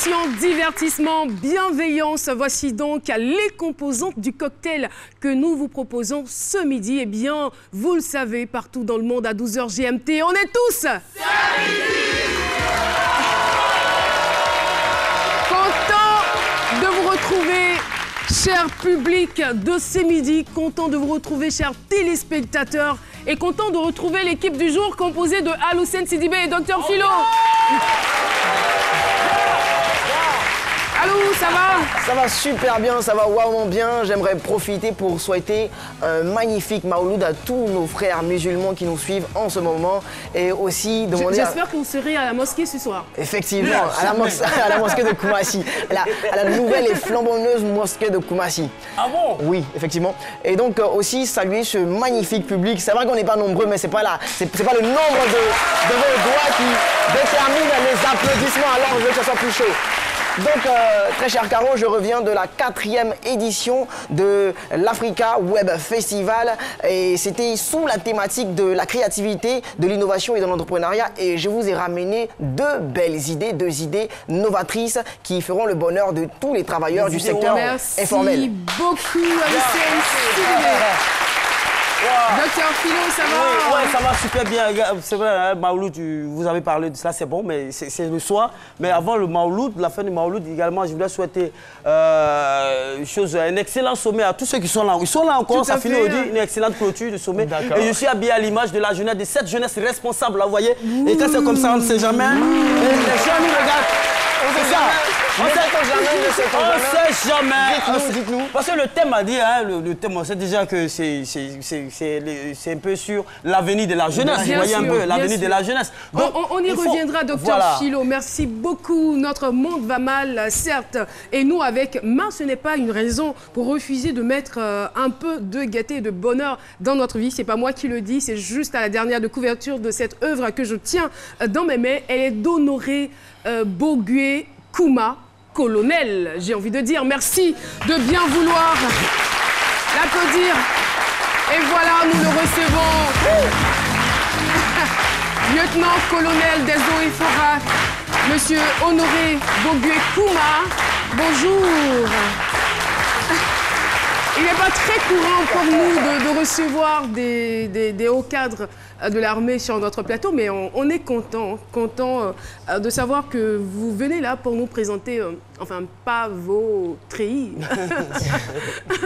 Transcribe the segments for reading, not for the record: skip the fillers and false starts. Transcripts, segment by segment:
Information, divertissement, bienveillance. Voici donc les composantes du cocktail que nous vous proposons ce midi. Eh bien, vous le savez, partout dans le monde à 12h GMT, on est tous contents de vous retrouver, cher public de ce midi, content de vous retrouver, chers téléspectateurs, et content de retrouver l'équipe du jour composée de Aloussène Sidibé et Dr Philo. Allô, ça va? Ça va super bien, ça va vraiment bien. J'aimerais profiter pour souhaiter un magnifique Maouloud à tous nos frères musulmans qui nous suivent en ce moment. Et aussi demander... J'espère que vous serez à la mosquée ce soir. Effectivement, à la mosquée de Koumassi. À la nouvelle et flambonneuse mosquée de Koumassi. Ah bon? Oui, effectivement. Et donc aussi saluer ce magnifique public. C'est vrai qu'on n'est pas nombreux, mais c'est pas le nombre de vos doigts qui détermine les applaudissements. Alors je veux que ça soit plus chaud. Donc, très cher Caro, je reviens de la 4e édition de l'Africa Web Festival. Et c'était sous la thématique de la créativité, de l'innovation et de l'entrepreneuriat. Et je vous ai ramené deux belles idées, deux idées novatrices qui feront le bonheur de tous les travailleurs du secteur informel. Merci beaucoup, Aloussène Sidibé. Docteur Philo, ça va? Oui, ça va super bien. C'est vrai, hein, Maouloud, vous avez parlé de cela, c'est bon, mais c'est le soir. Mais avant le Maouloud, la fin du Maouloud, également, je voulais souhaiter un excellent sommet à tous ceux qui sont là. Ils sont là encore, ça finit aujourd'hui, une excellente clôture de sommet. Et je suis habillé à l'image de la jeunesse, de cette jeunesse responsable, là, vous voyez. Et quand c'est comme ça, on ne sait jamais. Et les gens nous regardent. On sait jamais. Dites-nous. Parce que le thème a dit, hein, le thème, on sait déjà que c'est un peu sur l'avenir de la jeunesse. Vous voyez un peu l'avenir de la jeunesse. Donc, on y reviendra, docteur Philo. Merci beaucoup. Notre monde va mal, certes. Et nous, avec main, ce n'est pas une raison pour refuser de mettre un peu de gaieté et de bonheur dans notre vie. C'est pas moi qui le dis, c'est juste à la dernière de couverture de cette œuvre que je tiens dans mes mains. Elle est d'Honoré Bogué Kouma, colonel, j'ai envie de dire. Merci de bien vouloir l'applaudir. Et voilà, nous le recevons. Lieutenant-colonel des eaux et forêts, Monsieur Honoré Bogué Kouma. Bonjour. Il n'est pas très courant pour nous de recevoir des hauts cadres de l'armée sur notre plateau, mais on est content de savoir que vous venez là pour nous présenter, enfin pas vos treillis,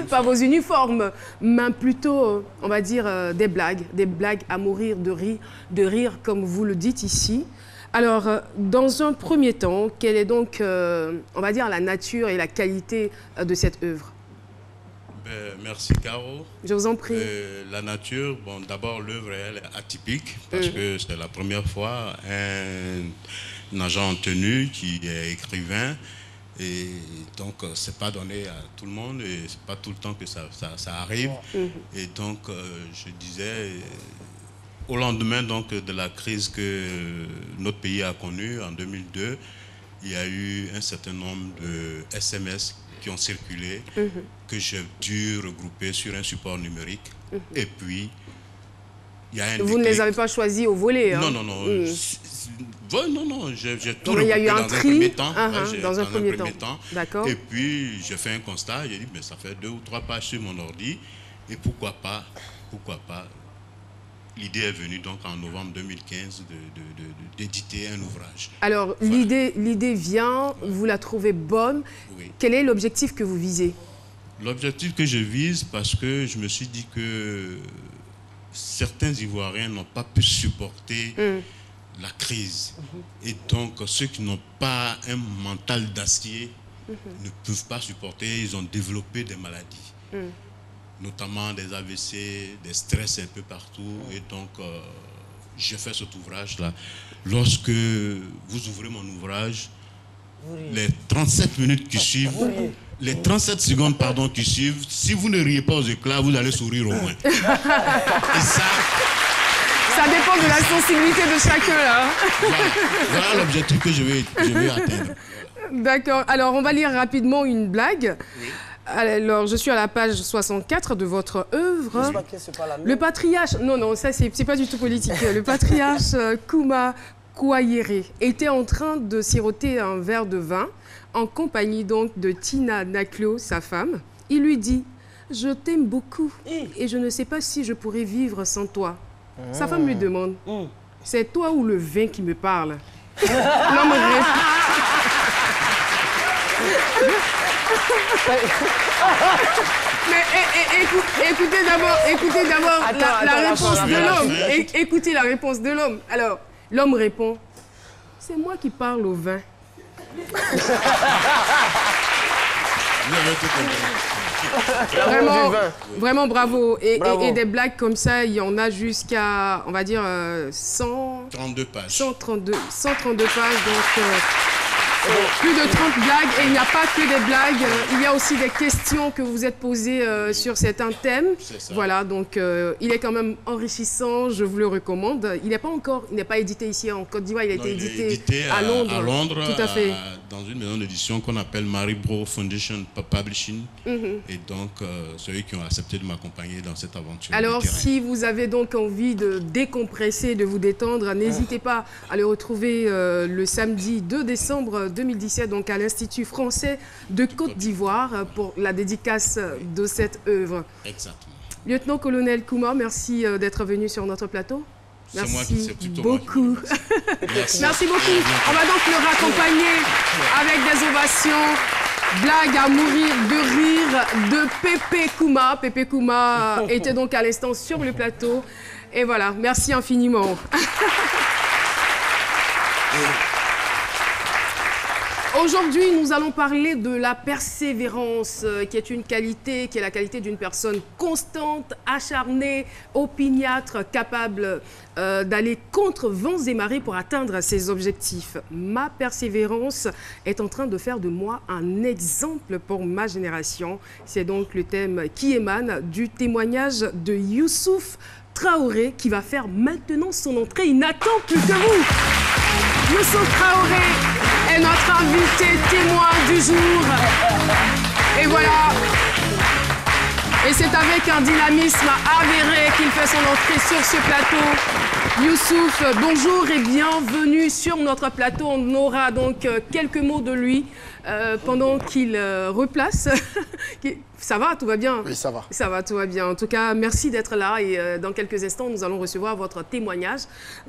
pas vos uniformes, mais plutôt, on va dire, des blagues à mourir de rire comme vous le dites ici. Alors, dans un premier temps, quelle est donc, on va dire, la nature et la qualité de cette œuvre? Merci Caro. Je vous en prie. La nature, bon, d'abord l'œuvre elle est atypique parce que c'est la première fois un agent en tenue qui est écrivain et donc c'est pas donné à tout le monde et c'est pas tout le temps que ça arrive. Et donc je disais au lendemain donc de la crise que notre pays a connue en 2002, il y a eu un certain nombre de SMS qui ont circulé, que j'ai dû regrouper sur un support numérique. Et puis, il y a un Vous ne les avez pas choisis au volet, hein? Non, non, non. Non, j'ai tout regroupé il y a eu un tri dans un premier temps. D'accord. Et puis, j'ai fait un constat. J'ai dit, mais ça fait 2 ou 3 pages sur mon ordi. Et pourquoi pas l'idée est venue donc en novembre 2015 d'éditer un ouvrage. Alors, voilà. L'idée vient, vous la trouvez bonne. Oui. Quel est l'objectif que vous visez? L'objectif que je vise, parce que je me suis dit que certains Ivoiriens n'ont pas pu supporter la crise. Et donc, ceux qui n'ont pas un mental d'acier ne peuvent pas supporter, ils ont développé des maladies. Notamment des AVC, des stress un peu partout. Et donc, j'ai fait cet ouvrage-là. Lorsque vous ouvrez mon ouvrage, les 37 minutes qui suivent, les 37 secondes pardon, qui suivent, si vous ne riez pas aux éclats, vous allez sourire au moins. Et ça dépend de la sensibilité de chacun, là. Voilà l'objectif que je vais atteindre. D'accord. Alors, on va lire rapidement une blague. Oui. Alors, je suis à la page 64 de votre œuvre. Le patriarche... Non, ça, c'est pas du tout politique. Le patriarche Kouma Kouayere était en train de siroter un verre de vin en compagnie donc de Tina Naclo, sa femme. Il lui dit « Je t'aime beaucoup et je ne sais pas si je pourrais vivre sans toi. » Sa femme lui demande « C'est toi ou le vin qui me parle ?» L'homme répond... Mais écoutez d'abord la réponse de l'homme. Écoutez la réponse de l'homme. Alors, l'homme répond, c'est moi qui parle au vin. Vraiment bravo. Et des blagues comme ça, il y en a jusqu'à, on va dire, 132 pages. 132 pages, donc... plus de 30 blagues, et il n'y a pas que des blagues, il y a aussi des questions que vous êtes posées sur certains thèmes. Voilà, donc il est quand même enrichissant, je vous le recommande. Il n'est pas édité ici en Côte d'Ivoire, il a été édité à Londres. À Londres, tout à fait. Dans une maison d'édition qu'on appelle Maribro Foundation Publishing. Et donc, ceux qui ont accepté de m'accompagner dans cette aventure. Alors, si vous avez donc envie de décompresser, de vous détendre, n'hésitez pas à le retrouver le samedi 2 décembre 2017, donc à l'Institut français de Côte d'Ivoire pour la dédicace de cette œuvre. Exactement. Lieutenant-colonel Kouma, merci d'être venu sur notre plateau. Merci beaucoup. Merci beaucoup. On va donc le raccompagner avec des ovations, blagues à mourir de rire de Pépé Kouma. Pépé Kouma était donc à l'instant sur le plateau. Et voilà, merci infiniment. Aujourd'hui, nous allons parler de la persévérance, qui est une qualité, qui est la qualité d'une personne constante, acharnée, opiniâtre, capable d'aller contre vents et marées pour atteindre ses objectifs. Ma persévérance est en train de faire de moi un exemple pour ma génération. C'est donc le thème qui émane du témoignage de Youssouf Traoré, qui va faire maintenant son entrée. Il n'attend plus que vous. Youssouf Traoré est notre invité témoin du jour. Et voilà. Et c'est avec un dynamisme avéré qu'il fait son entrée sur ce plateau. Youssouf, bonjour et bienvenue sur notre plateau. On aura donc quelques mots de lui pendant qu'il replace. Ça va, tout va bien? Oui, ça va. Ça va, tout va bien. En tout cas, merci d'être là et dans quelques instants, nous allons recevoir votre témoignage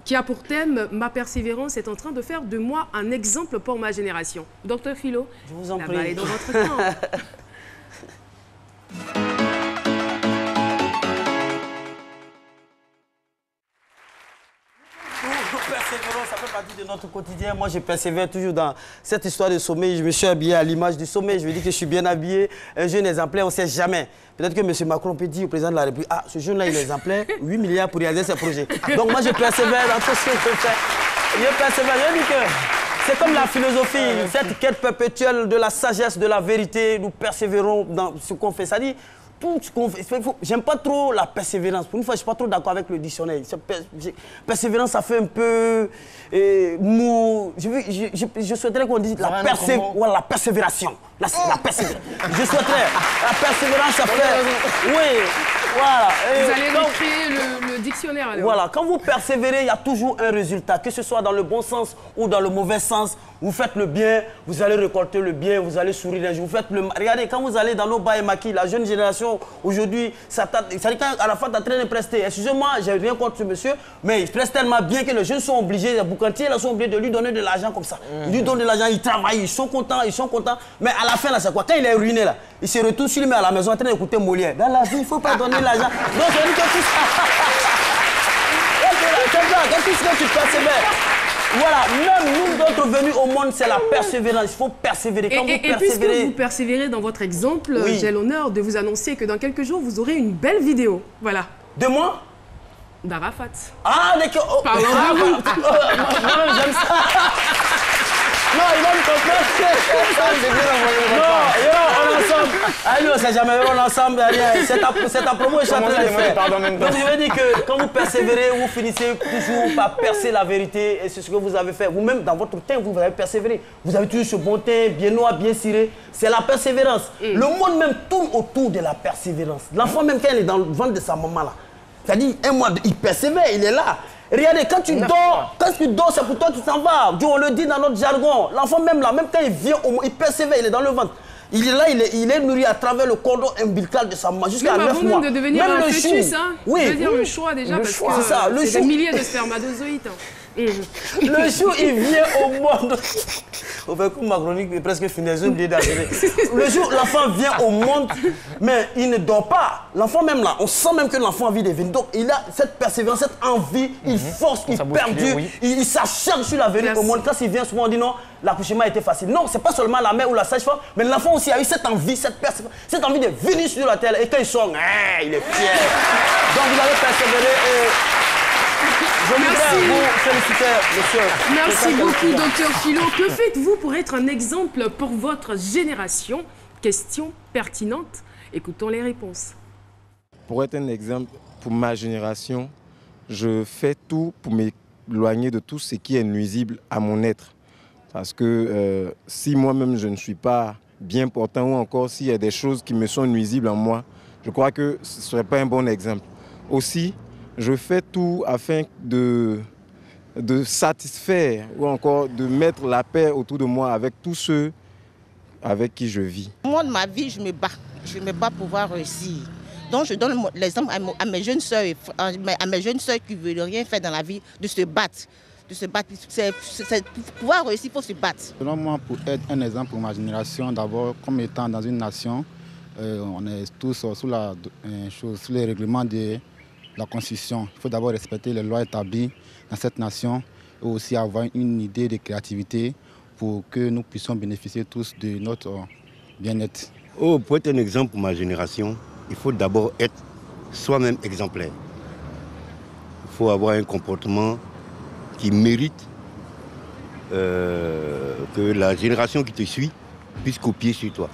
qui a pour thème « Ma persévérance est en train de faire de moi un exemple pour ma génération ». Docteur Philo, je vous en prie. La balle est dans votre camp. Persévérance, ça fait partie de notre quotidien. Moi, je persévère toujours dans cette histoire de sommeil. Je me suis habillé à l'image du sommeil. Je veux dire que je suis bien habillé. Un jeune exemplaire, on ne sait jamais. Peut-être que M. Macron peut dire au président de la République, ah, ce jeune-là, il est exemplaire, 8 milliards pour réaliser ses projets. Donc moi, je persévère dans tout ce que je fais. Je persévère. Je dis que c'est comme la philosophie, cette quête perpétuelle de la sagesse, de la vérité. Nous persévérons dans ce qu'on fait. Ça dit, j'aime pas trop la persévérance. Pour une fois, je ne suis pas trop d'accord avec le dictionnaire. Persévérance, ça fait un peu mou. Je souhaiterais qu'on dise la persévération. La persévérance. Je souhaiterais. La persévérance, ça fait... Oui, voilà. Vous allez recréer le dictionnaire alors. Voilà, quand vous persévérez, il y a toujours un résultat. Que ce soit dans le bon sens ou dans le mauvais sens. Vous faites le bien, vous allez récolter le bien, vous allez sourire un jour. Vous faites le... Regardez, quand vous allez dans nos bas et maquis, la jeune génération, aujourd'hui, ça dit qu'à la fin, tu as train de prester. Excusez-moi, j'ai rien contre ce monsieur, mais il preste tellement bien que les jeunes sont obligés, les boucantiers, sont obligés de lui donner de l'argent comme ça. Ils lui donnent de l'argent, ils travaillent, ils sont contents. Mais à la fin, là, c'est quoi? Quand il est ruiné, là, il se retrouve sur lui, mais à la maison, en train d'écouter Molière. Dans la vie, il ne faut pas donner l'argent. Donc, je dis que tout ça... C'est ça, que tu persévères. Voilà, même nous, notre venue au monde, c'est la persévérance. Il faut persévérer. Et puisque vous persévérez dans votre exemple, oui, j'ai l'honneur de vous annoncer que dans quelques jours, vous aurez une belle vidéo. Voilà. De moi? D'Arafat. Ah, d'accord. Parlons de vous. Non, j'aime ça. Non, il va me comprendre. Non, on est ensemble. Allez, on ne sait jamais, on est ensemble. C'est ta promo, je suis en train de faire. Donc, je veux dire que quand vous persévérez, vous finissez toujours par percer la vérité. Et c'est ce que vous avez fait. Vous-même, dans votre teint, vous avez persévéré. Vous avez toujours ce bon teint, bien noir, bien ciré. C'est la persévérance. Le monde même tourne autour de la persévérance. L'enfant, même quand il est dans le ventre de sa maman, là, c'est-à-dire, un mois, il persévère, il est là. Regardez, quand tu dors, c'est pour toi qui s'en va. On le dit dans notre jargon. L'enfant même là, même quand il vient, il persévère, il est dans le ventre. Il est là, il est nourri à travers le cordon ombilical de sa maman jusqu'à 9 mois. De devenir même un le fœtus, chou. hein. Oui. Je veux dire le choix déjà, parce que c'est des milliers de spermatozoïdes. Le chou, il vient au monde. On fait comme ma chronique est presque finie, j'ai oublié d'arriver. Le jour, l'enfant vient au monde, mais il ne dort pas. L'enfant même là, on sent même que l'enfant a envie de venir. Donc il a cette persévérance, cette envie, il force, il perdure, il s'acharne sur la venue au monde. Quand il vient, souvent on dit non, l'accouchement a été facile. Non, c'est pas seulement la mère ou la sage-femme, mais l'enfant aussi a eu cette envie, cette persévérance, cette envie de venir sur la terre. Et quand il sort, il est fier. Donc vous allez persévérer et... Je voudrais vous féliciter, monsieur. Merci beaucoup, docteur Philo. Que faites-vous pour être un exemple pour votre génération? Question pertinente. Écoutons les réponses. Pour être un exemple pour ma génération, je fais tout pour m'éloigner de tout ce qui est nuisible à mon être. Parce que si moi-même je ne suis pas bien portant ou encore s'il y a des choses qui me sont nuisibles en moi, je crois que ce ne serait pas un bon exemple. Aussi, je fais tout afin de satisfaire ou encore de mettre la paix autour de moi avec tous ceux avec qui je vis. Moi, de ma vie, je me bats. Je me bats pour pouvoir réussir. Donc, je donne l'exemple à mes jeunes soeurs qui ne veulent rien faire dans la vie, de se battre. Pour pouvoir réussir, il faut se battre. Selon moi, pour être un exemple pour ma génération, d'abord, comme étant dans une nation, on est tous sous les règlements de la Constitution. Il faut d'abord respecter les lois établies dans cette nation et aussi avoir une idée de créativité pour que nous puissions bénéficier tous de notre bien-être. Pour être un exemple pour ma génération, il faut d'abord être soi-même exemplaire. Il faut avoir un comportement qui mérite que la génération qui te suit puisse copier sur toi.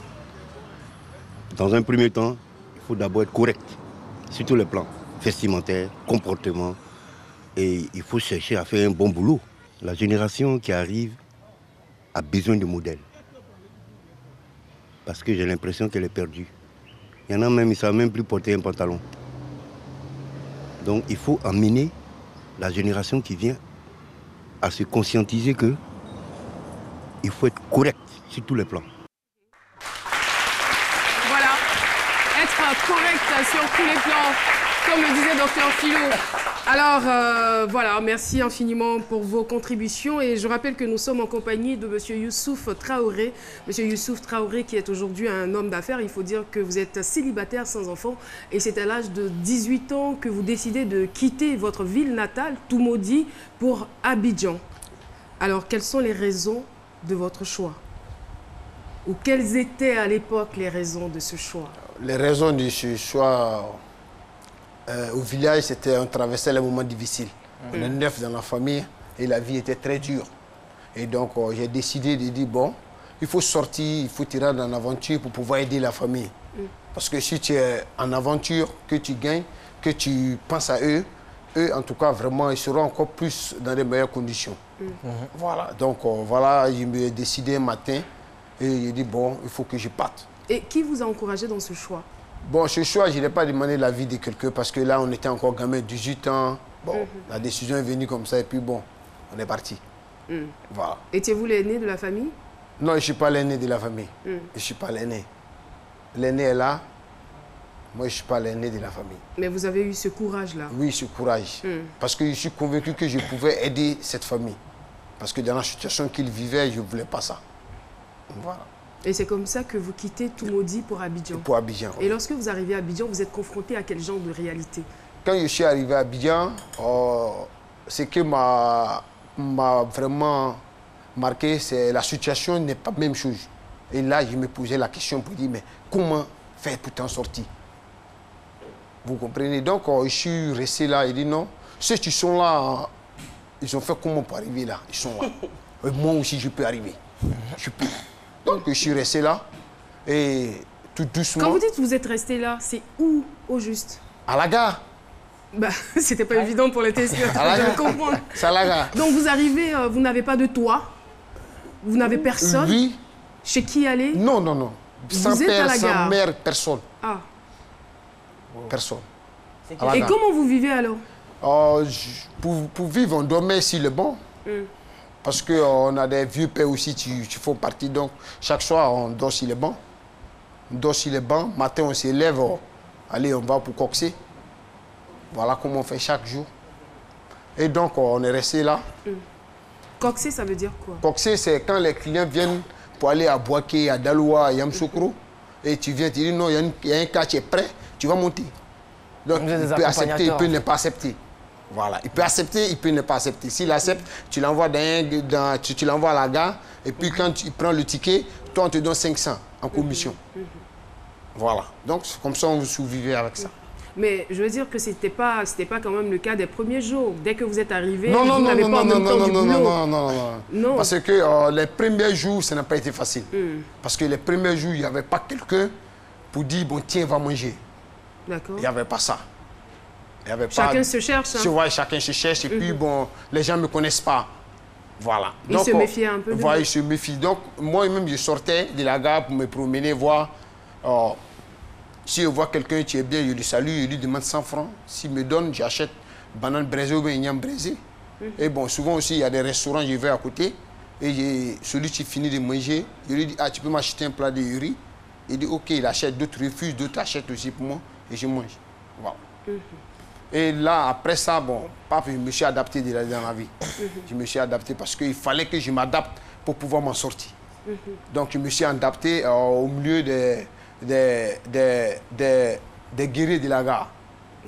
Dans un premier temps, il faut d'abord être correct sur tous les plans. Vestimentaire, comportement, et il faut chercher à faire un bon boulot. La génération qui arrive a besoin de modèles. Parce que j'ai l'impression qu'elle est perdue. Il y en a même, ils ne savent même plus porter un pantalon. Donc il faut amener la génération qui vient à se conscientiser qu'il faut être correct sur tous les plans. Voilà, être correct sur tous les plans. Comme le disait Dr Philo. Alors, voilà, merci infiniment pour vos contributions. Et je rappelle que nous sommes en compagnie de M. Youssouf Traoré. M. Youssouf Traoré qui est aujourd'hui un homme d'affaires. Il faut dire que vous êtes célibataire sans enfant. Et c'est à l'âge de 18 ans que vous décidez de quitter votre ville natale, Toumaudi, pour Abidjan. Alors, quelles sont les raisons de votre choix? Ou quelles étaient à l'époque les raisons de ce choix? Les raisons de ce choix... au village, on traversait les moments difficiles. On est 9 dans la famille et la vie était très dure. Et donc, j'ai décidé de dire, bon, il faut sortir, il faut tirer en aventure pour pouvoir aider la famille. Parce que si tu es en aventure, que tu gagnes, que tu penses à eux, en tout cas, vraiment, ils seront encore plus dans de meilleures conditions. Voilà. Donc, voilà, je me suis décidé un matin et j'ai dit, bon, il faut que je parte. Et qui vous a encouragé dans ce choix? Bon, ce choix, je n'ai pas demandé l'avis de quelqu'un parce que là, on était encore gamin, 18 ans. Bon, la décision est venue comme ça et puis bon, on est parti. Voilà. Étiez-vous l'aîné de la famille? Non, je ne suis pas l'aîné de la famille. Je ne suis pas l'aîné. L'aîné est là. Moi, je ne suis pas l'aîné de la famille. Mais vous avez eu ce courage-là? Oui, ce courage. Parce que je suis convaincu que je pouvais aider cette famille. Parce que dans la situation qu'ils vivaient, je ne voulais pas ça. Voilà. Et c'est comme ça que vous quittez Toumaudi pour Abidjan. Pour Abidjan. Et lorsque vous arrivez à Abidjan, vous êtes confronté à quel genre de réalité? Quand je suis arrivé à Abidjan, ce qui m'a vraiment marqué, c'est la situation n'est pas la même chose. Et là, je me posais la question pour dire, mais comment faire pour t'en sortir? Vous comprenez? Donc, je suis resté là et dit non, ceux qui sont là, ils ont fait comment pour arriver là? Ils sont là. Et moi aussi, je peux arriver. Je peux. Donc, je suis resté là et tout doucement... Quand vous dites que vous êtes resté là, c'est où au juste? À la gare. Bah, c'était pas évident pour les téléspectateurs de comprendre. C'est à la gare. Donc, vous arrivez, vous n'avez pas de toit, vous n'avez personne? Oui. Chez qui aller? Non, non, non. Sans père, sans mère, personne. Ah. Personne. Et comment vous vivez alors? Pour vivre, on dormait sur le banc. Parce qu'on a des vieux pères aussi qui font partie. Donc, chaque soir, on dort sur les bancs. On dort sur les bancs. Matin, on s'élève. Allez, on va pour coxer. Voilà comment on fait chaque jour. Et donc, on est resté là. Coxer, ça veut dire quoi? Coxer, c'est quand les clients viennent pour aller à Boaké, à Daloa, à Yamoussoukro. Et tu viens, tu dis non, il y a un cas qui est prêt, tu vas monter. Donc, il peut accepter, il peut ne pas accepter. Voilà. Il peut accepter, il peut ne pas accepter. S'il accepte, tu l'envoies tu l'envoies à la gare. Et puis, quand tu prends le ticket, toi, on te donne 500 en commission. Voilà. Donc, comme ça, on survivait avec ça. Mais je veux dire que c'était pas quand même le cas des premiers jours. Dès que vous êtes arrivé, non, vous n'avez pas en même temps du boulot. Non. Parce que les premiers jours, ça n'a pas été facile. Parce que les premiers jours, il n'y avait pas quelqu'un pour dire, bon, tiens, va manger. D'accord. Il n'y avait pas ça. Chacun se cherche. Hein. Ouais, chacun se cherche. Et puis, bon, les gens ne me connaissent pas. Voilà. Ils se méfiaient un peu de voilà, ils se méfient. Donc, moi-même, je sortais de la gare pour me promener, voir... si je vois quelqu'un qui est bien, je lui salue, je lui demande 100 francs. S'il me donne, j'achète banane braisée ou bien igname braisé. Et bon, souvent aussi, il y a des restaurants, je vais à côté. Et celui qui finit de manger, je lui dis, ah, tu peux m'acheter un plat de riz? Il dit, ok, il achète, d'autres refusent, d'autres achètent aussi pour moi. Et je mange. Voilà. Et là, après ça, bon, je me suis adapté dans la vie. Je me suis adapté parce qu'il fallait que je m'adapte pour pouvoir m'en sortir. Donc, je me suis adapté au milieu des guerriers de la gare.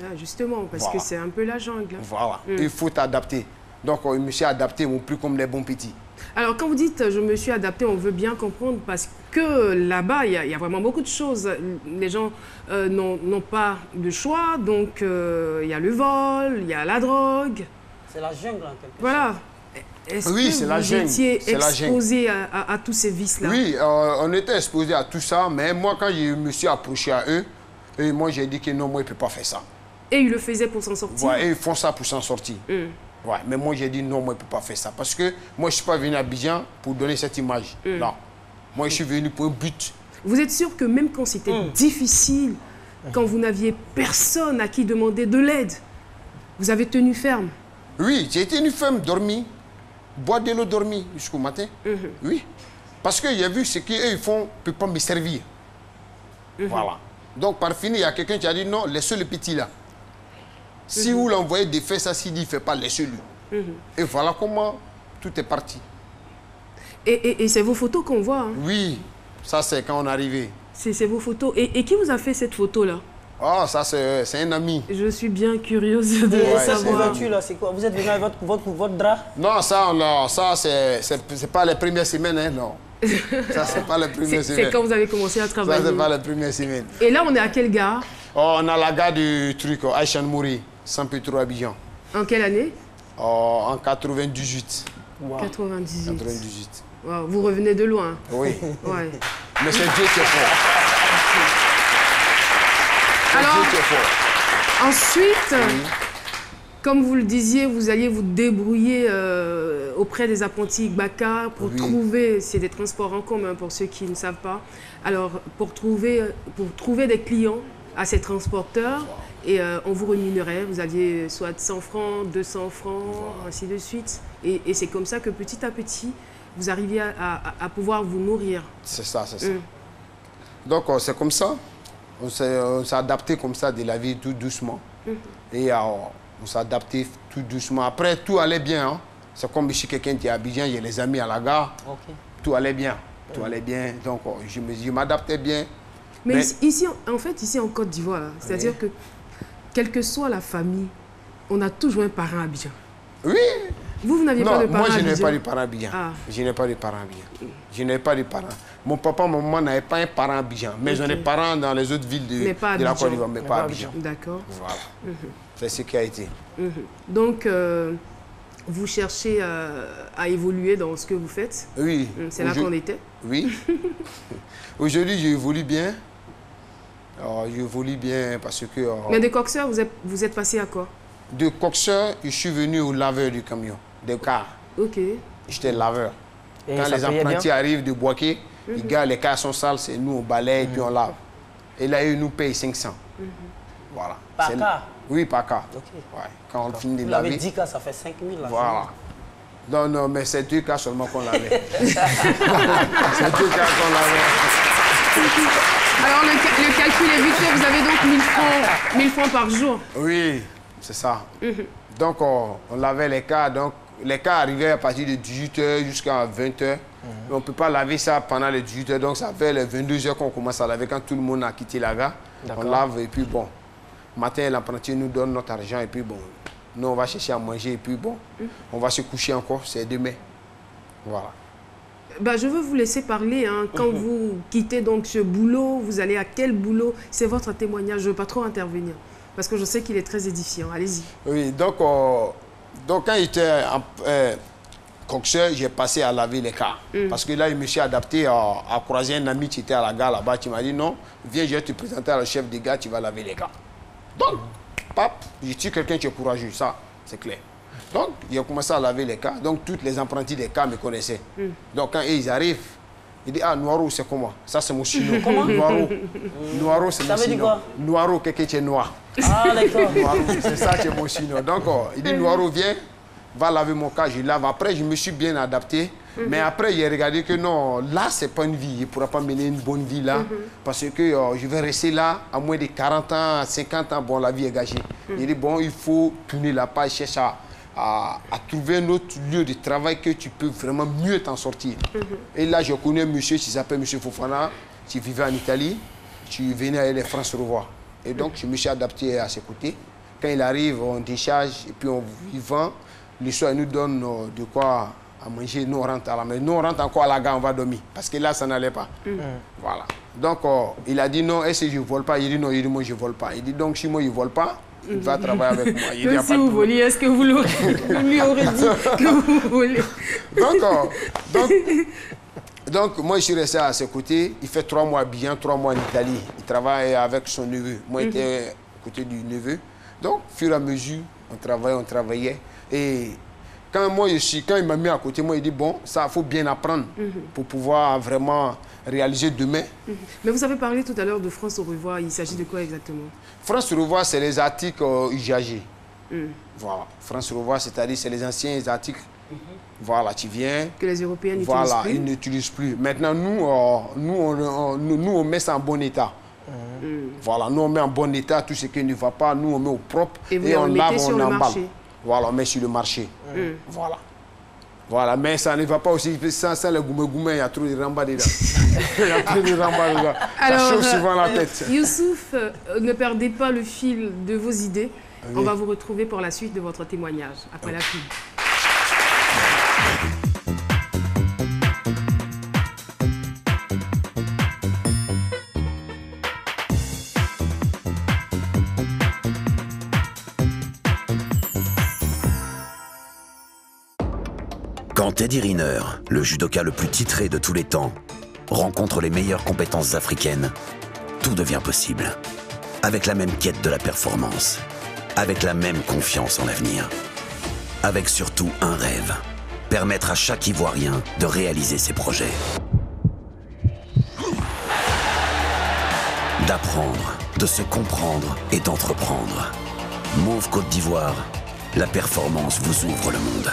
Ah, justement, parce que c'est un peu la jungle. Voilà, il faut t'adapter. Donc, je me suis adapté, mais plus comme les bons petits. Alors, quand vous dites « je me suis adapté », on veut bien comprendre parce que là-bas, il y a vraiment beaucoup de choses. Les gens n'ont pas de choix, donc il y a le vol, il y a la drogue. C'est la jungle, en quelque sorte. Voilà. Est-ce que vous étiez exposé à tous ces vices-là? Oui, on était exposé à tout ça, mais moi, quand je me suis approché à eux, et moi, j'ai dit que non, moi, je ne peux pas faire ça. Et ils le faisaient pour s'en sortir? Ouais, et ils font ça pour s'en sortir. Ouais, mais moi, j'ai dit non, moi, je ne peux pas faire ça. Parce que moi, je ne suis pas venu à Abidjan pour donner cette image. Non. Moi, je suis venu pour un but. Vous êtes sûr que même quand c'était difficile, quand vous n'aviez personne à qui demander de l'aide, vous avez tenu ferme? Oui, j'ai tenu ferme, dormi. Boire de l'eau, dormi jusqu'au matin. Oui. Parce que j'ai vu ce qu'ils font, ne peut pas me servir. Voilà. Donc, par fini, il y a quelqu'un qui a dit non, laissez le petit là. Si vous l'envoyez de faire ça, s'il dit, il ne fait pas, laissez-le. Et voilà comment tout est parti. Et c'est vos photos qu'on voit. Hein? Oui, ça c'est quand on est arrivé. C'est vos photos. Et qui vous a fait cette photo-là? Oh, ça c'est un ami. Je suis bien curieuse de savoir. Là, c'est quoi? Vous êtes venu avec votre drap? Non, ça c'est pas les premières semaines, hein, non. Ça, c'est pas les premières semaines. C'est quand vous avez commencé à travailler? Ça, c'est pas les premières semaines. Et là, on est à quelle gare? Oh, on a la gare du truc, Aïchan Mouri, Saint-Pétro, Abidjan. En quelle année? Oh, en 98. Wow. 98. 98. Wow. Vous revenez de loin? Oui. Ouais. Mais c'est Dieu qui est fort. Alors, ensuite, comme vous le disiez, vous alliez vous débrouiller auprès des apprentis Igbaka pour trouver, c'est des transports en commun pour ceux qui ne savent pas, alors pour trouver des clients à ces transporteurs et on vous rémunérait, vous aviez soit 100 francs, 200 francs, ainsi de suite. Et c'est comme ça que petit à petit, vous arriviez à pouvoir vous nourrir. C'est ça, c'est ça. Donc c'est comme ça. On s'est adapté comme ça de la vie tout doucement. Et on s'est adapté tout doucement. Après, tout allait bien. Hein. C'est comme si quelqu'un qui est à Abidjan, il y a les amis à la gare. Tout allait bien. Tout allait bien. Donc, je m'adaptais bien. Mais ici, en fait, ici en Côte d'Ivoire, c'est-à-dire que, quelle que soit la famille, on a toujours un parent à Abidjan. Oui. Vous n'aviez pas de parents à Abidjan? Moi, je n'ai pas de parents à Abidjan. Je n'ai pas de parents à Abidjan. Je n'ai pas de parents. Mon papa, ma maman n'avaient pas un parent à Abidjan. Mais j'en ai parents dans les autres villes de la Côte d'Ivoire, mais pas à Abidjan. D'accord. Voilà. C'est ce qui a été. Donc, vous cherchez à évoluer dans ce que vous faites? Oui. C'est là qu'on était? Oui. Aujourd'hui, j'évolue bien. J'évolue bien parce que... Mais de coxeur, vous êtes passé à quoi? De coxeur, je suis venu au laveur du camion, des cars. Ok. J'étais laveur. Et quand les apprentis arrivent de Boaké, ils gardent les cars sont sales, c'est nous on balaye et puis on lave. Et là, ils nous payent 500. Voilà. Par car? Oui, par cas. Okay. Ouais. Quand on finit de laver. laver. Vous avez 10 cas, ça fait 5 000. Là, voilà. Non, non, mais c'est 2 cas seulement qu'on lavait. C'est 2 cas qu'on lavait. Alors, le calcul est vite fait. Vous avez donc 1000 francs par jour. Oui, c'est ça. Donc, on lavait les cas. Donc, les cas arrivaient à partir de 18h jusqu'à 20h. On ne peut pas laver ça pendant les 18h. Donc, ça fait les 22h qu'on commence à laver quand tout le monde a quitté la gare. On lave et puis bon. Matin, l'apprenti nous donne notre argent et puis bon. Nous, on va chercher à manger et puis bon. On va se coucher encore. C'est demain. Voilà. Bah, je veux vous laisser parler. Hein. Quand vous quittez donc ce boulot, vous allez à quel boulot? C'est votre témoignage. Je ne veux pas trop intervenir. Parce que je sais qu'il est très édifiant. Allez-y. Oui, donc quand j'étais coxeur, j'ai passé à laver les cars. Parce que là, je me suis adapté à croiser un ami qui était à la gare là-bas. Qui m'a dit non, viens, je vais te présenter à le chef des gars, tu vas laver les cars. Donc, pap, je suis quelqu'un qui est courageux, ça, c'est clair. Donc, j'ai commencé à laver les cars. Donc, tous les apprentis des cars me connaissaient. Donc, quand ils arrivent, ils disent, ah, Noiro, c'est comment? Ça, c'est mon chino. Comment? Noiro. Noiro, c'est mon chino. Ça veut dire quoi? Noiro, quelqu'un qui est noir. Ah, d'accord. C'est ça qui est mon chino. Donc, il dit, Noiro, viens, va laver mon car, je lave. Après, je me suis bien adapté. Mais après, j'ai regardé que non, là, c'est pas une vie. Il ne pourra pas mener une bonne vie là. Parce que je vais rester là à moins de 40 ans, 50 ans. Bon, la vie est gâchée. Il dit, bon, il faut tourner la page, chercher à trouver un autre lieu de travail que tu peux vraiment mieux t'en sortir. Et là, je connais un monsieur qui s'appelle M. Fofana, qui vivait en Italie. Tu venais à les France revoir. Et donc, je me suis adapté à ses côtés. Quand il arrive, on décharge et puis on vend. Le soir, il nous donne de quoi à manger. Nous, on rentre à la maison. Nous, on rentre encore à la gare, on va dormir. Parce que là, ça n'allait pas. Voilà. Donc, il a dit non, est-ce que je ne vole pas? Il dit non, il dit moi, je ne vole pas. Il dit donc, si moi, je ne vole pas, il va travailler avec moi. Il dit, si vous voliez, est-ce que vous lui aurez dit que vous volez? Donc, moi, je suis resté à ses côtés. Il fait 3 mois bien, 3 mois en Italie. Il travaille avec son neveu. Moi, j'étais à côté du neveu. Donc, au fur et à mesure, on travaillait. Et quand il m'a mis à côté, moi, il dit, bon, ça, il faut bien apprendre pour pouvoir vraiment réaliser demain. Mais vous avez parlé tout à l'heure de France au revoir. Il s'agit de quoi exactement? France au revoir, c'est les articles usagés. Voilà. France au revoir, c'est-à-dire c'est les anciens articles. Voilà, tu viens. Que les Européens n'utilisent plus. Voilà, ils n'utilisent plus. Maintenant, nous, on met ça en bon état. Voilà, nous, on met en bon état tout ce qui ne va pas. Nous, on met au propre. Et on lave, on emballe. Voilà, on met sur le marché. Voilà. Voilà, mais ça ne va pas aussi sans le goumé-goumé, il y a trop de ramba dedans. Il y a trop de ramba dedans. Alors, ça chauffe souvent la tête. Youssouf, ne perdez pas le fil de vos idées. Oui. On va vous retrouver pour la suite de votre témoignage, après la pub. Quand Teddy Riner, le judoka le plus titré de tous les temps, rencontre les meilleures compétences africaines, tout devient possible. Avec la même quête de la performance, avec la même confiance en l'avenir. Avec surtout un rêve, permettre à chaque Ivoirien de réaliser ses projets. D'apprendre, de se comprendre et d'entreprendre. Mauve Côte d'Ivoire, la performance vous ouvre le monde.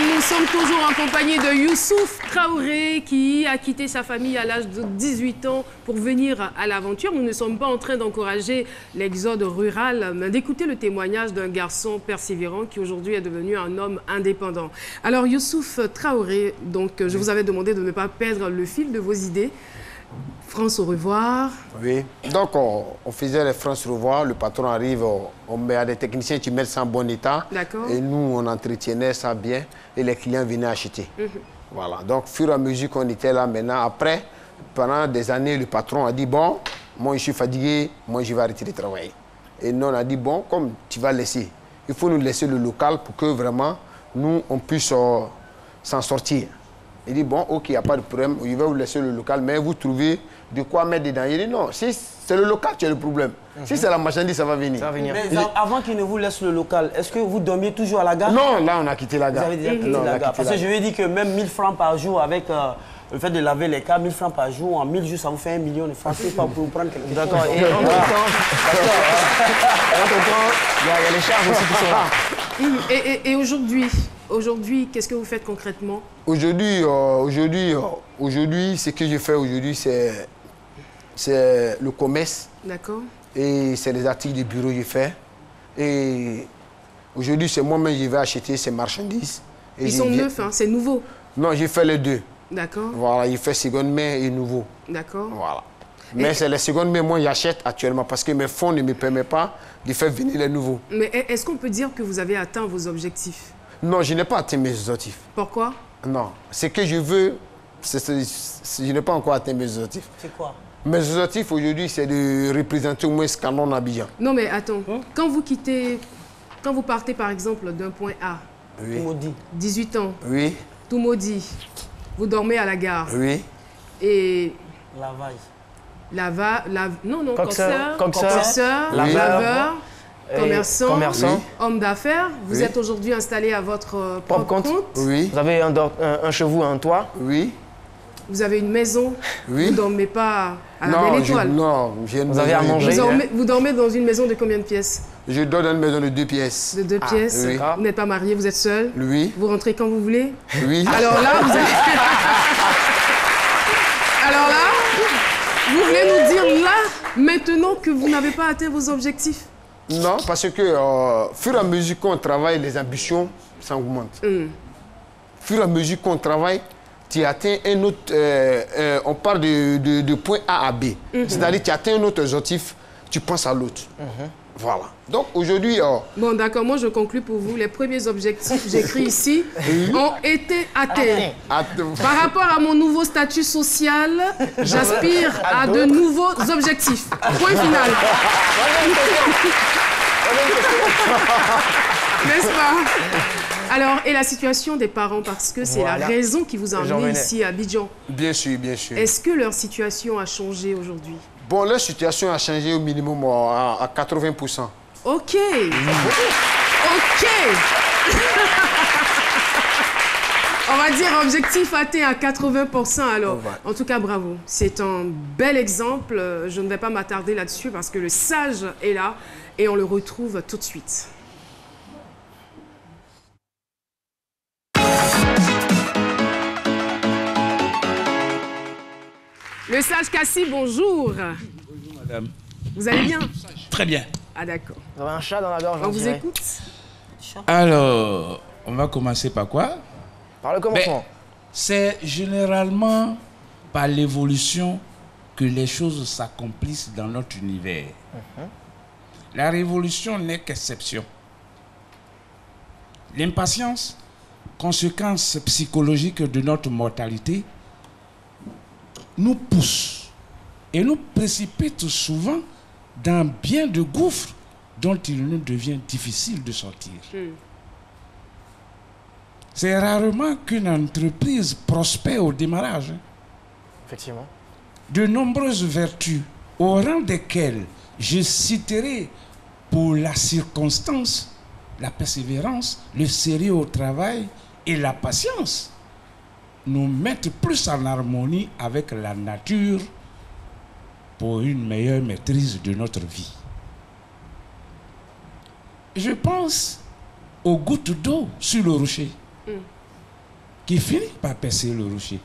Nous sommes toujours en compagnie de Youssouf Traoré qui a quitté sa famille à l'âge de 18 ans pour venir à l'aventure. Nous ne sommes pas en train d'encourager l'exode rural, mais d'écouter le témoignage d'un garçon persévérant qui aujourd'hui est devenu un homme indépendant. Alors Youssouf Traoré, donc, je vous avais demandé de ne pas perdre le fil de vos idées. France au revoir. Oui, donc on faisait les France au revoir, le patron arrive, on met à des techniciens qui mettent ça en bon état. D'accord. Et nous, on entretenait ça bien et les clients venaient acheter. Voilà, donc au fur et à mesure qu'on était là maintenant, après, pendant des années, le patron a dit, bon, moi je suis fatigué, moi je vais arrêter de travailler. Et nous, on a dit, bon, comme tu vas laisser, il faut nous laisser le local pour que vraiment, nous, on puisse s'en sortir. Il dit, bon, ok, il n'y a pas de problème, je vais vous laisser le local, mais vous trouvez de quoi mettre dedans. Il dit, non, si c'est le local qui a le problème. Si c'est la marchandise, ça va venir. Ça va venir. Mais avant qu'il ne vous laisse le local, est-ce que vous dormiez toujours à la gare? Non, là, on a quitté la gare. Vous avez déjà quitté la gare. Parce que je lui ai dit que même 1000 francs par jour avec Le fait de laver les cas, 1000 francs par jour, en 1000 jours, ça vous fait 1 million de francs. C'est pas pour vous prendre quelque chose. D'accord. Et entre-temps, il y a les charges aussi qui sont là. Et aujourd'hui, qu'est-ce que vous faites concrètement? Aujourd'hui, ce que je fais aujourd'hui, c'est le commerce. D'accord. Et c'est des articles de bureau que je fais. Et aujourd'hui, c'est moi-même qui vais acheter ces marchandises. Et ils sont neufs, hein, c'est nouveau? Non, j'ai fait les deux. D'accord. Voilà, il fait seconde main et nouveau. D'accord. Voilà. Mais c'est les secondes mains, moi, j'achète actuellement parce que mes fonds ne me permettent pas de faire venir les nouveaux. Mais est-ce qu'on peut dire que vous avez atteint vos objectifs? Non, je n'ai pas atteint mes objectifs. Pourquoi? Non. Ce que je veux, je n'ai pas encore atteint mes objectifs. C'est quoi? Mes objectifs aujourd'hui, c'est de représenter au moins Canon Abidjan. Non, mais attends. Quand vous partez par exemple d'un point A, oui. 18 ans, oui. tout maudit, vous dormez à la gare. Oui. Et... Lavage. Non, coxeur, laveur, commerçant, homme d'affaires. Vous êtes aujourd'hui installé à votre propre compte. Oui. Vous avez un chevaux, un toit. Oui. Vous avez une maison. Oui. Vous ne dormez pas à la Belle Étoile. Vous avez à manger. Vous dormez dans une maison de combien de pièces? Je dors dans une maison de 2 pièces. De 2 pièces. Oui. Vous n'êtes pas marié, vous êtes seul. Oui. Vous rentrez quand vous voulez. Oui. Alors là, vous voulez nous dire là, maintenant, que vous n'avez pas atteint vos objectifs? Non, parce que fur et à mesure qu'on travaille, les ambitions, ça augmente. Fur et à mesure qu'on travaille, tu atteins un autre... on part de point A à B. C'est-à-dire que tu atteins un autre objectif, tu penses à l'autre. Voilà. Donc aujourd'hui... Bon, d'accord, moi je conclus pour vous. Les premiers objectifs, j'écris ici, ont été atteints. Par rapport à mon nouveau statut social, j'aspire à de nouveaux objectifs. Point final. N'est-ce pas? Alors, et la situation des parents, parce que c'est la raison qui vous a amené ici à Abidjan. Bien sûr, bien sûr. Est-ce que leur situation a changé aujourd'hui? Bon, leur situation a changé au minimum à 80%. Ok. Ok. On va dire objectif atteint à 80% alors. En tout cas, bravo. C'est un bel exemple. Je ne vais pas m'attarder là-dessus parce que le sage est là et on le retrouve tout de suite. Le sage Kassi, bonjour. Bonjour, madame. Vous allez bien? Très bien. Ah, d'accord. Vous avez un chat dans la gorge. On vous écoute. Alors, on va commencer par quoi? Par le commencement. C'est généralement par l'évolution que les choses s'accomplissent dans notre univers. La révolution n'est qu'exception. L'impatience, conséquence psychologique de notre mortalité, nous pousse et nous précipite souvent dans bien de gouffres dont il nous devient difficile de sortir. C'est rarement qu'une entreprise prospère au démarrage. Effectivement. De nombreuses vertus, au rang desquelles je citerai pour la circonstance, la persévérance, le sérieux au travail et la patience, nous mettent plus en harmonie avec la nature pour une meilleure maîtrise de notre vie. Je pense aux gouttes d'eau sur le rocher qui finit par percer le rocher,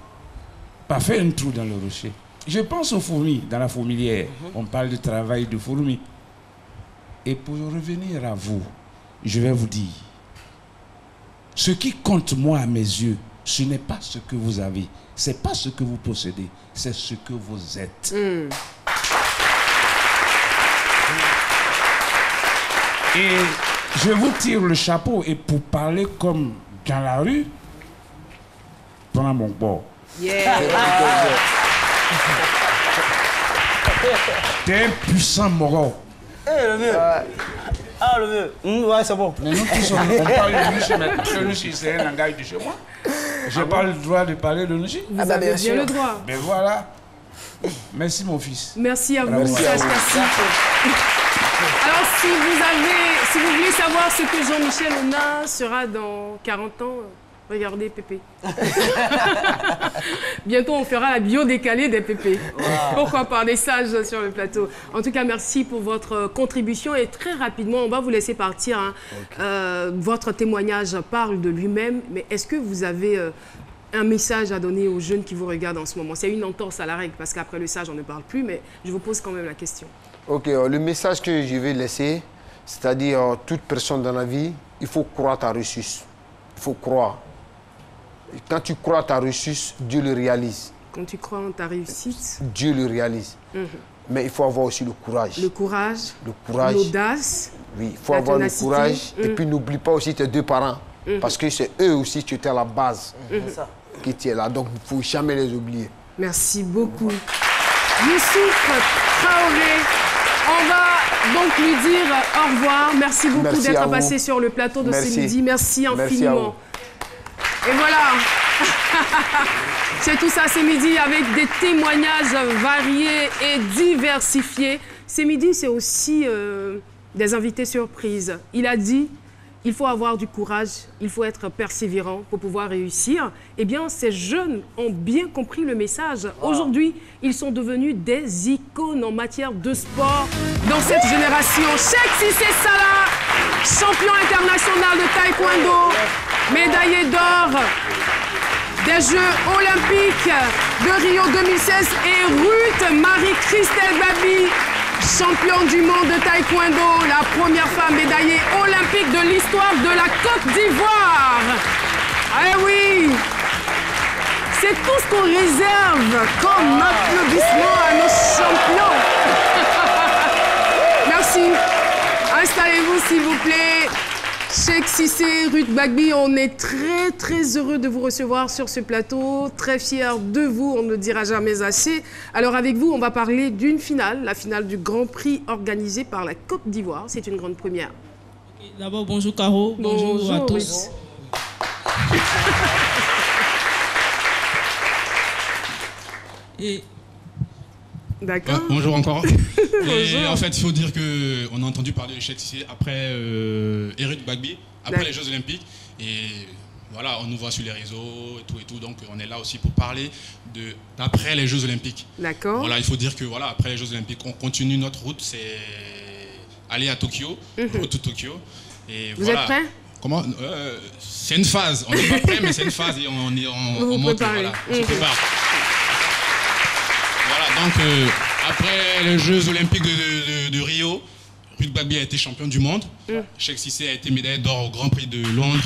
par faire un trou dans le rocher. Je pense aux fourmis dans la fourmilière. On parle de travail de fourmis. Et pour revenir à vous, je vais vous dire, ce qui compte moi à mes yeux, ce n'est pas ce que vous avez, c'est pas ce que vous possédez, c'est ce que vous êtes. Et je vous tire le chapeau, et pour parler comme dans la rue, prends mon bord. T'es un puissant moro. Le vieux. Ah, le vieux. Ouais, c'est bon. Mais nous tous, on parle de Nushi maintenant. Le Nushi, c'est un langage de chez moi. J'ai pas le droit de parler de Nushi. Vous avez bien le droit. Mais voilà. Merci, mon fils. Merci à vous, Sage Kassi. Alors, si vous voulez savoir ce que Jean-Michel Ona sera dans 40 ans, Regardez Pépé. Bientôt, on fera la bio décalée des Pépés. Wow. Pourquoi pas, des sages sur le plateau. En tout cas, merci pour votre contribution. Et très rapidement, on va vous laisser partir. Hein. Okay. Votre témoignage parle de lui-même. Mais est-ce que vous avez un message à donner aux jeunes qui vous regardent en ce moment? C'est une entorse à la règle, parce qu'après le sage, on ne parle plus. Mais je vous pose quand même la question. Ok, le message que je vais laisser, c'est-à-dire toute personne dans la vie, il faut croire ta ressource. Il faut croire. Quand tu crois à ta ressource, Dieu le réalise. Quand tu crois en ta réussite, Dieu le réalise. Mais il faut avoir aussi le courage. Le courage. Le courage. L'audace. Oui, il faut avoir le courage. Et puis n'oublie pas aussi tes deux parents. Parce que c'est eux aussi qui étaient à la base. Qui étaient là. Donc il ne faut jamais les oublier. Merci beaucoup. Youssouf Traoré. On va donc lui dire au revoir. Merci beaucoup d'être passé sur le plateau de ce midi. Merci infiniment. Et voilà, c'est tout ça, c'est midi avec des témoignages variés et diversifiés. C'est midi, c'est aussi des invités surprises. Il a dit, il faut avoir du courage, il faut être persévérant pour pouvoir réussir. Eh bien, ces jeunes ont bien compris le message. Aujourd'hui, ils sont devenus des icônes en matière de sport dans cette génération. Cheikh Cissé Salah, champion international de taekwondo, médaillé d'or des Jeux olympiques de Rio 2016 et Ruth Marie-Christelle Babi, championne du monde de taekwondo, la première femme médaillée olympique de l'histoire de la Côte d'Ivoire. Eh oui, c'est tout ce qu'on réserve comme applaudissement à nos champions. Merci. Installez-vous s'il vous plaît. Cheikh Cissé, Ruth Bagby, on est très heureux de vous recevoir sur ce plateau, très fiers de vous, on ne dira jamais assez. Alors avec vous, on va parler d'une finale, la finale du Grand Prix organisé par la Côte d'Ivoire. C'est une grande première. Okay, d'abord, bonjour Caro, bonjour à tous. D'accord. Bonjour encore. Et en fait, il faut dire qu'on a entendu parler de Cheikh Cissé après Ruth Bagby, après les Jeux Olympiques. Et voilà, on nous voit sur les réseaux et tout. Donc, on est là aussi pour parler d'après les Jeux Olympiques. D'accord. Voilà, il faut dire que voilà, après les Jeux Olympiques, on continue notre route. C'est aller à Tokyo, route to Tokyo. Et vous êtes prêts? Comment c'est une phase. On n'est pas prêts, mais c'est une phase et on monte. Voilà, on se prépare. Voilà, donc après les Jeux Olympiques de Rio, Ruth Bagby a été championne du monde. Cheikh Cissé a été médaillé d'or au Grand Prix de Londres.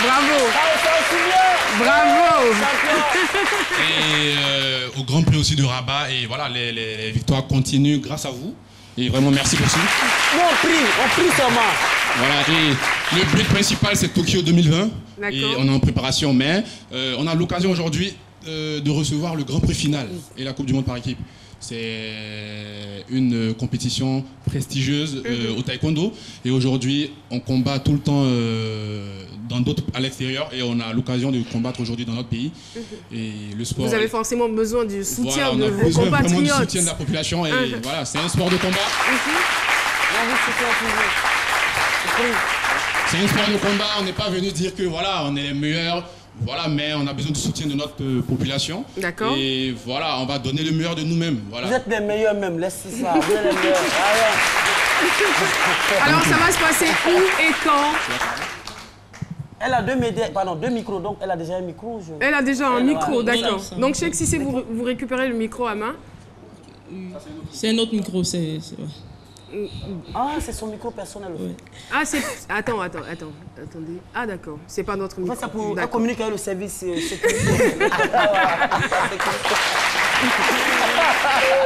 Bravo. Bravo. Et au Grand Prix aussi de Rabat. Et voilà, les victoires continuent grâce à vous. Et vraiment, merci pour ça. On prie seulement. Voilà, et le but principal, c'est Tokyo 2020. Et on est en préparation, mais on a l'occasion aujourd'hui de recevoir le Grand Prix final et la Coupe du Monde par équipe. C'est une compétition prestigieuse au taekwondo. Et aujourd'hui, on combat tout le temps à l'extérieur et on a l'occasion de combattre aujourd'hui dans notre pays. Et le sport. Vous avez forcément besoin du soutien de vos compatriotes. Vraiment du soutien de la population. Et voilà, c'est un sport de combat. C'est un sport de combat. On n'est pas venu dire que voilà, on est les meilleurs. Voilà, mais on a besoin du soutien de notre population. D'accord. Et voilà, on va donner le meilleur de nous-mêmes. Voilà. Vous êtes les meilleurs même, laissez ça. Vous êtes les meilleurs. Alors, ça va se passer où et quand? Elle a deux micros, donc elle a déjà un micro. Elle a déjà un micro, d'accord. Donc, Cheikh Cissé, vous récupérez le micro à main? C'est un autre micro, c'est... Ah, c'est son micro personnel. Oui. Ah, c'est... Attendez. Ah, d'accord. C'est pas notre micro. Ça pour communiquer avec le service.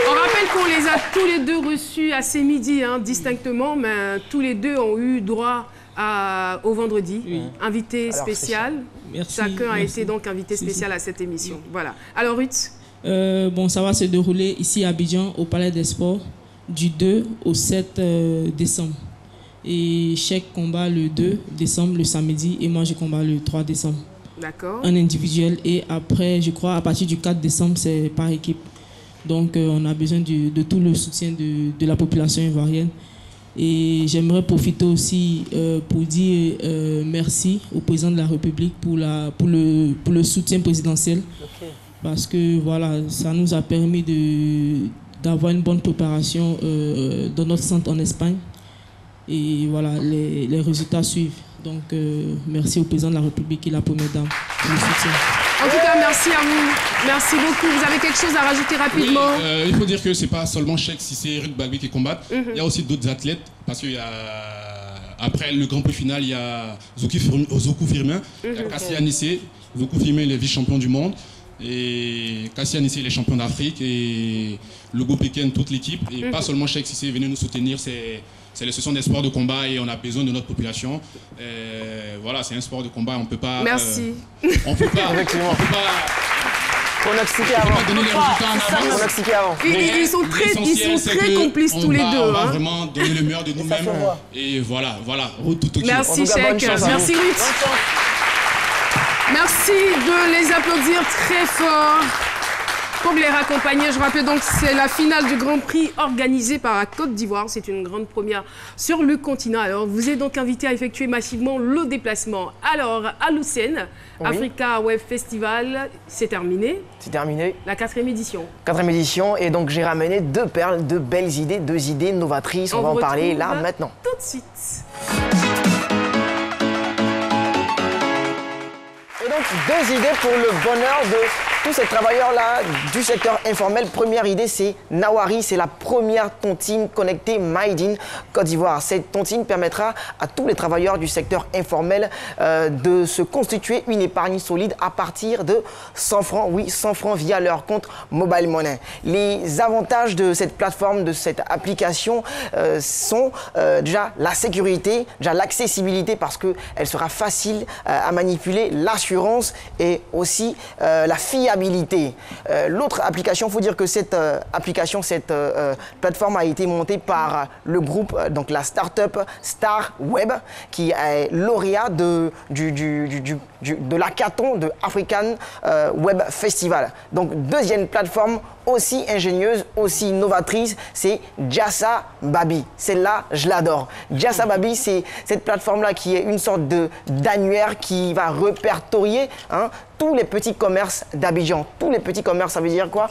On rappelle qu'on les a tous les deux reçus à ces midis, distinctement, mais tous les deux ont eu droit au vendredi. Oui. Invité spécial. Merci. Chacun a été donc invité spécial à cette émission. Voilà. Alors, Ruth? Bon, ça va se dérouler ici à Abidjan, au Palais des Sports, du 2 au 7 décembre. Et Cheikh combat le 2 décembre, le samedi, et moi je combat le 3 décembre. D'accord. Un individuel, et après, je crois, à partir du 4 décembre, c'est par équipe. Donc, on a besoin de tout le soutien de la population ivoirienne. Et j'aimerais profiter aussi pour dire merci au président de la République pour le soutien présidentiel. Okay. Parce que voilà, ça nous a permis d'avoir une bonne préparation dans notre centre en Espagne. Et voilà, les résultats suivent. Donc merci au président de la République et la première dame pour le soutien. En tout cas, merci à vous. Merci beaucoup. Vous avez quelque chose à rajouter rapidement? Oui, il faut dire que ce n'est pas seulement Cheikh Cissé et Ruth Bagui qui combattent. Il y a aussi d'autres athlètes. Parce que après le Grand Prix final, il y a Zoku Firmin, il y a Kassia Nissé. Zoku Firmin, il est vice-champion du monde. Et Kassia Nissé, il est champion d'Afrique. Et Logo Pékin, toute l'équipe. Et pas seulement Cheikh Cissé, venez nous soutenir. Ce sont des sports de combat et on a besoin de notre population. Voilà, c'est un sport de combat, on ne peut pas... Merci. On ne peut pas... On a expliqué avant. Ils sont très complices tous les deux. On va vraiment donner le meilleur de nous-mêmes. Et voilà. Merci Cheikh. Merci Ruth. Merci de les applaudir très fort. Pour les raccompagner, je rappelle donc que c'est la finale du Grand Prix organisée par la Côte d'Ivoire. C'est une grande première sur le continent. Alors, vous êtes donc invité à effectuer massivement le déplacement. Alors, à Lucène, oui. Africa Web Festival, c'est terminé. C'est terminé. La 4e édition. 4e édition. Et donc, j'ai ramené 2 perles, 2 belles idées, 2 idées novatrices. On va en parler là, maintenant. Tout de suite. Et donc, 2 idées pour le bonheur de tous ces travailleurs-là du secteur informel. Première idée, c'est Nawari. C'est la première tontine connectée Made in Côte d'Ivoire. Cette tontine permettra à tous les travailleurs du secteur informel de se constituer une épargne solide à partir de 100 francs. Oui, 100 francs via leur compte Mobile Money. Les avantages de cette plateforme, de cette application sont déjà la sécurité, déjà l'accessibilité parce qu'elle sera facile à manipuler, l'assurance et aussi la fiabilité. L'autre application, il faut dire que cette plateforme a été montée par le groupe, donc la start-up Star Web, qui est lauréat de l'hackathon de African Web Festival. Donc, deuxième plateforme aussi ingénieuse, aussi innovatrice, c'est Jassa Baby. Celle-là, je l'adore. Jassa Baby, c'est cette plateforme-là qui est une sorte d'annuaire qui va répertorier tous les petits commerces d'Abidjan. Tous les petits commerces, ça veut dire quoi?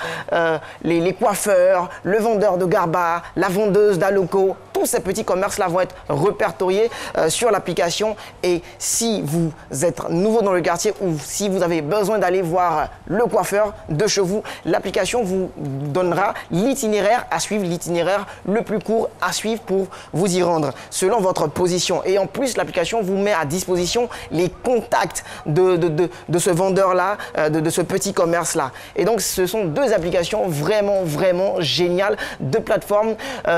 Les coiffeurs, le vendeur de garba, la vendeuse d'Aloco, tous ces petits commerces-là vont être répertoriés sur l'application. Et si vous êtes nouveau dans le quartier ou si vous avez besoin d'aller voir le coiffeur de chez vous, l'application vous donnera l'itinéraire à suivre, l'itinéraire le plus court à suivre pour vous y rendre selon votre position. Et en plus, l'application vous met à disposition les contacts de ce vendeur-là, de ce petit commerce-là. Et donc, ce sont 2 applications vraiment, vraiment géniales, 2 plateformes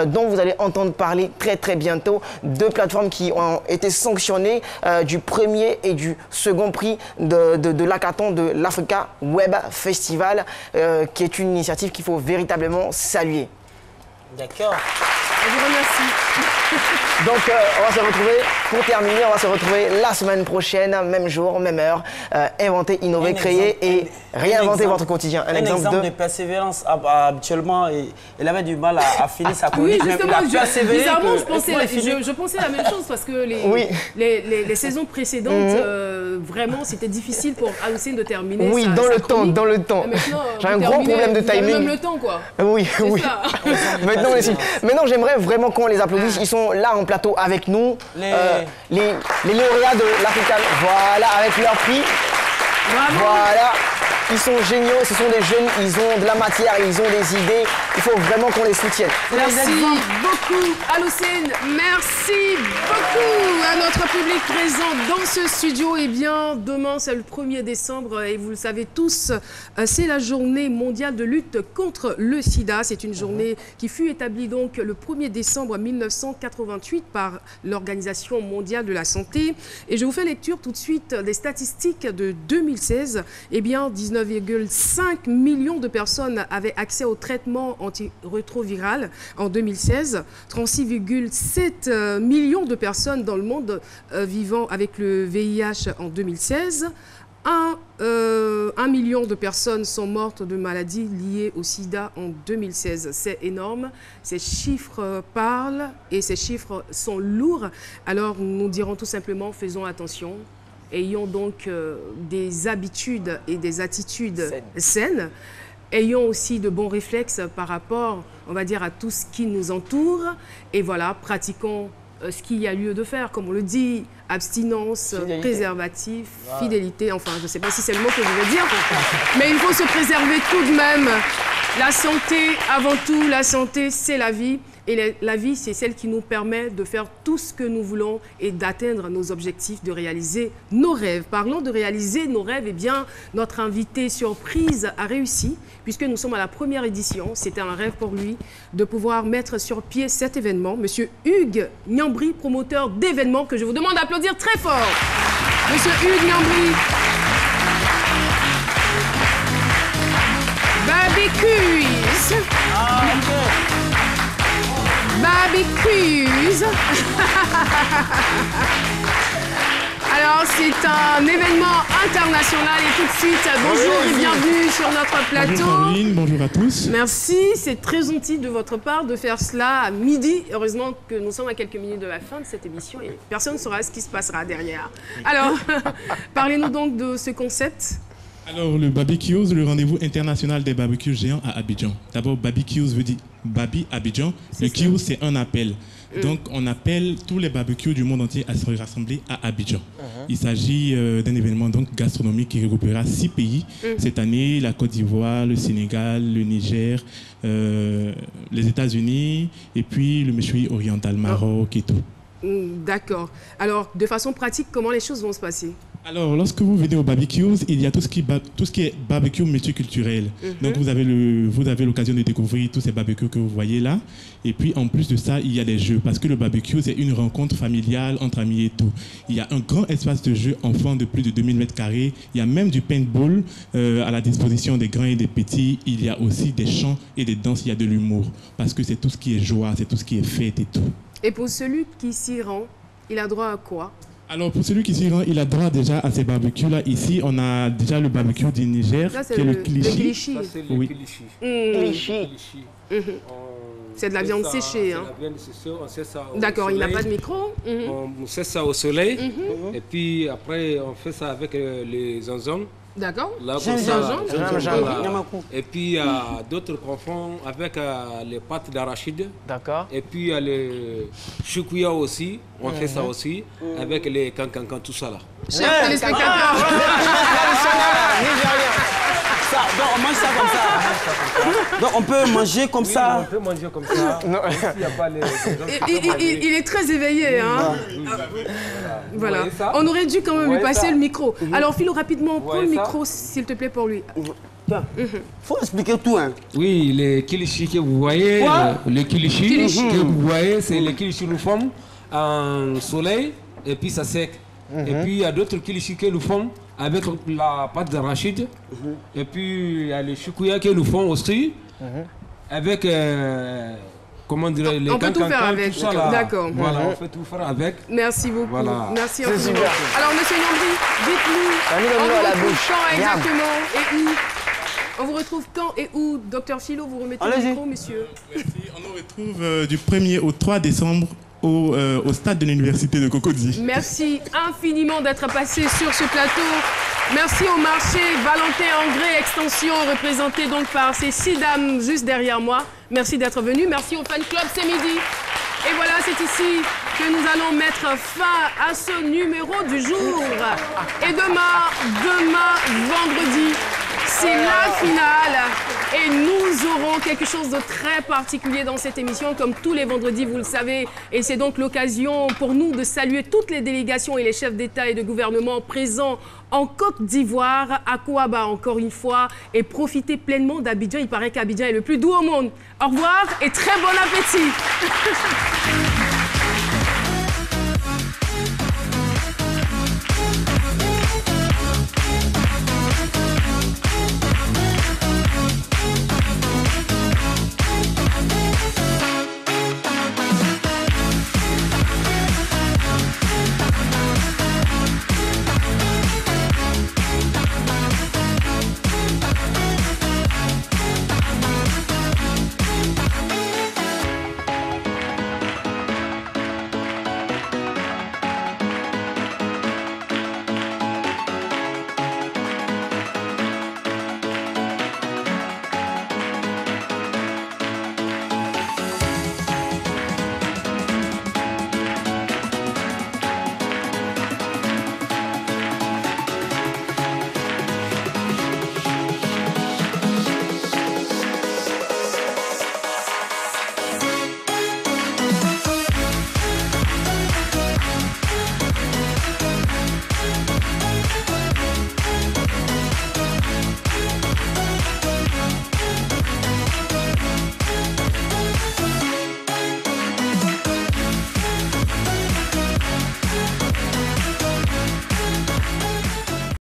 dont vous allez entendre parler très, très bientôt. 2 plateformes qui ont été sanctionnées du 1er et du 2e prix de l'hackathon de l'Africa Web Festival, qui est une initiative qu'il faut véritablement saluer. D'accord. Je vous remercie. Donc, on va se retrouver, pour terminer, on va se retrouver la semaine prochaine, même jour, même heure. Inventer, innover, créer et réinventer votre quotidien. Un exemple de persévérance. Habituellement, il avait du mal à finir sa chronique. Oui, justement, bizarrement, je pensais la même chose parce que les saisons précédentes, vraiment, c'était difficile pour Aloucine de terminer. Oui, dans le temps. J'ai un gros problème de timing. Même le temps, quoi. Oui. Maintenant, j'aimerais vraiment qu'on les applaudisse. Ils sont là en plateau avec nous. Les lauréats de l'African. Voilà, avec leur prix. Bravo. Voilà. Ils sont géniaux, ce sont des jeunes, ils ont de la matière, ils ont des idées. Il faut vraiment qu'on les soutienne. Merci beaucoup, Aloucine. Merci beaucoup à notre public présent dans ce studio. Eh bien, demain, c'est le 1er décembre et vous le savez tous, c'est la journée mondiale de lutte contre le sida. C'est une journée qui fut établie donc le 1er décembre 1988 par l'Organisation mondiale de la santé. Et je vous fais lecture tout de suite des statistiques de 2016. Eh bien, 19,5 millions de personnes avaient accès au traitement antirétroviral en 2016. 36,7 millions de personnes dans le monde vivant avec le VIH en 2016. 1 million de personnes sont mortes de maladies liées au sida en 2016. C'est énorme. Ces chiffres parlent et ces chiffres sont lourds. Alors, nous dirons tout simplement, faisons attention. Ayons donc des habitudes et des attitudes saines. Ayons aussi de bons réflexes par rapport, on va dire, à tout ce qui nous entoure. Et voilà, pratiquons ce qu'il y a lieu de faire, comme on le dit, abstinence, préservatif, fidélité, enfin, je ne sais pas si c'est le mot que je veux dire, mais il faut se préserver tout de même. La santé, avant tout, la santé, c'est la vie. Et la vie, c'est celle qui nous permet de faire tout ce que nous voulons et d'atteindre nos objectifs, de réaliser nos rêves. Parlons de réaliser nos rêves, eh bien, notre invité surprise a réussi, puisque nous sommes à la première édition. C'était un rêve pour lui de pouvoir mettre sur pied cet événement. Monsieur Hugues Niambri, promoteur d'événements, que je vous demande d'applaudir très fort. Monsieur Hugues Niambri. Baby-Quiz. Baby-Quiz. Alors, c'est un événement international et tout de suite, bonjour et bienvenue sur notre plateau. Bonjour Caroline, bonjour à tous. Merci, c'est très gentil de votre part de faire cela à midi. Heureusement que nous sommes à quelques minutes de la fin de cette émission et personne ne saura ce qui se passera derrière. Alors, parlez-nous donc de ce concept. Alors, le Baby-Quiz, le rendez-vous international des barbecues géants à Abidjan. D'abord, Baby-Quiz veut dire Baby Abidjan. Le Quiz, c'est un appel. Donc, on appelle tous les barbecues du monde entier à se rassembler à Abidjan. Il s'agit d'un événement donc, gastronomique qui regroupera 6 pays. Cette année, la Côte d'Ivoire, le Sénégal, le Niger, les États-Unis et puis le Méchoui oriental, Maroc et tout. D'accord. Alors, de façon pratique, comment les choses vont se passer? Alors, lorsque vous venez au Baby-Quiz, il y a tout ce qui est barbecue multiculturel. Donc, vous avez l'occasion de découvrir tous ces barbecues que vous voyez là. Et puis, en plus de ça, il y a des jeux. Parce que le barbecue, c'est une rencontre familiale entre amis et tout. Il y a un grand espace de jeu enfant de plus de 2000 m². Il y a même du paintball à la disposition des grands et des petits. Il y a aussi des chants et des danses. Il y a de l'humour. Parce que c'est tout ce qui est joie, c'est tout ce qui est fête et tout. Et pour celui qui s'y rend, il a droit à quoi? Alors, pour celui qui s'y rend, il a droit déjà à ces barbecues-là. Ici, on a déjà le barbecue du Niger, qui est le Kilichi. Ça, c'est le Kilichi. C'est de la viande séchée. Hein. La viande séchée, on sait ça. D'accord, il n'a pas de micro. On sait ça au soleil. Et puis après, on fait ça avec les zinzons. D'accord. Et puis il y a d'autres qu'on fait avec les pâtes d'arachide. D'accord. Et puis il y a les choukouya aussi. On fait ça aussi avec les cancancans, tout ça là. Chers téléspectateurs. Ça, donc on mange ça comme ça. Donc on peut manger comme ça. On peut manger comme ça. Il est très éveillé. Hein. Voilà. On aurait dû quand même lui passer le micro. Alors Philo, rapidement, prends le micro s'il te plaît pour lui. Il faut expliquer tout. Hein. Oui, les kilichi que vous voyez, les kilichi que vous voyez, c'est les kilichi nous font en soleil et puis ça sec. Et puis il y a d'autres kilichi que nous font avec la pâte d'arachide. Et puis il y a les choukouya que nous font aussi avec, comment dirais-je, les cancancans, tout faire avec. D'accord. Voilà, on peut tout faire avec. Merci beaucoup. Voilà. Merci à vous. Alors, monsieur Niambri, dites-nous, on vous retrouve quand exactement et où? On vous retrouve quand et où? Docteur Philo, vous remettez le micro, monsieur. Merci. On nous retrouve du 1er au 3 décembre au stade de l'université de Cocody. Merci infiniment d'être passé sur ce plateau. Merci au marché Valentin Angré Extension, représenté donc par ces 6 dames juste derrière moi. Merci d'être venu. Merci au fan club, c'est midi. Et voilà, c'est ici que nous allons mettre fin à ce numéro du jour. Et demain, vendredi, c'est la finale. Et nous aurons quelque chose de très particulier dans cette émission, comme tous les vendredis, vous le savez. Et c'est donc l'occasion pour nous de saluer toutes les délégations et les chefs d'État et de gouvernement présents en Côte d'Ivoire, à Kouaba encore une fois, et profitez pleinement d'Abidjan. Il paraît qu'Abidjan est le plus doux au monde. Au revoir et très bon appétit.